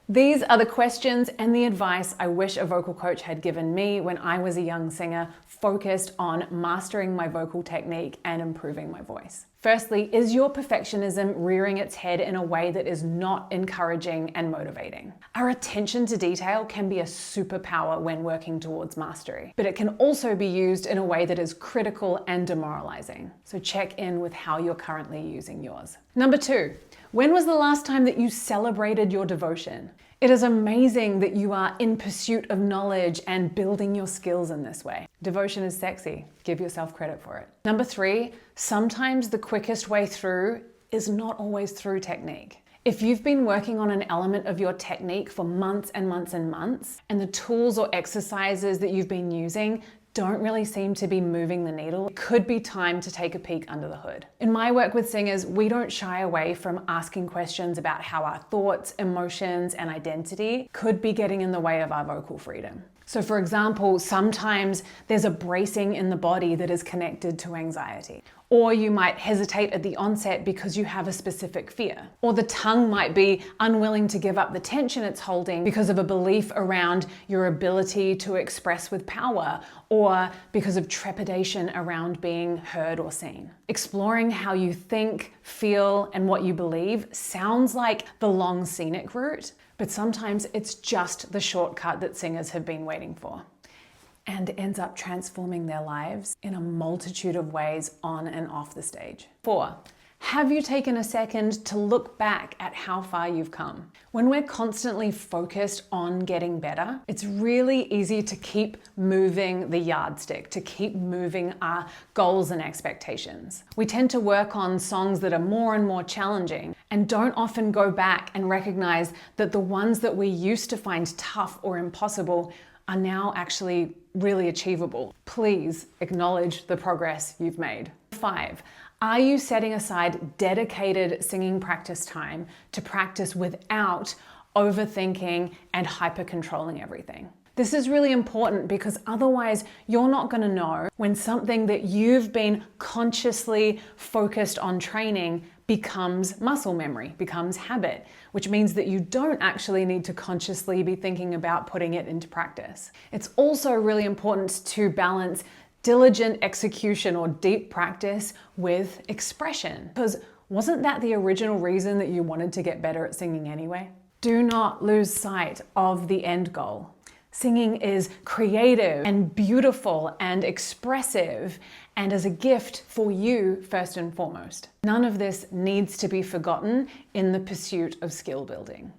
These are the questions and the advice I wish a vocal coach had given me when I was a young singer focused on mastering my vocal technique and improving my voice. Firstly, is your perfectionism rearing its head in a way that is not encouraging and motivating? Our attention to detail can be a superpower when working towards mastery, but it can also be used in a way that is critical and demoralizing. So check in with how you're currently using yours. Number 2, when was the last time that you celebrated your devotion? It is amazing that you are in pursuit of knowledge and building your skills in this way. Devotion is sexy. Give yourself credit for it. Number 3, sometimes the quickest way through is not always through technique. If you've been working on an element of your technique for months and months and months, and the tools or exercises that you've been using don't really seem to be moving the needle, it could be time to take a peek under the hood. In my work with singers, we don't shy away from asking questions about how our thoughts, emotions, and identity could be getting in the way of our vocal freedom. So for example, sometimes there's a bracing in the body that is connected to anxiety. Or you might hesitate at the onset because you have a specific fear. Or the tongue might be unwilling to give up the tension it's holding because of a belief around your ability to express with power, or because of trepidation around being heard or seen. Exploring how you think, feel, and what you believe sounds like the long scenic route, but sometimes it's just the shortcut that singers have been waiting for, and ends up transforming their lives in a multitude of ways on and off the stage. 4, have you taken a second to look back at how far you've come? When we're constantly focused on getting better, it's really easy to keep moving the yardstick, to keep moving our goals and expectations. We tend to work on songs that are more and more challenging and don't often go back and recognize that the ones that we used to find tough or impossible are now actually really achievable. Please acknowledge the progress you've made. 5, are you setting aside dedicated singing practice time to practice without overthinking and hyper-controlling everything? This is really important because otherwise you're not going to know when something that you've been consciously focused on training becomes muscle memory, becomes habit, which means that you don't actually need to consciously be thinking about putting it into practice. It's also really important to balance diligent execution or deep practice with expression, because wasn't that the original reason that you wanted to get better at singing anyway? Do not lose sight of the end goal. Singing is creative and beautiful and expressive, and as a gift for you first and foremost. None of this needs to be forgotten in the pursuit of skill building.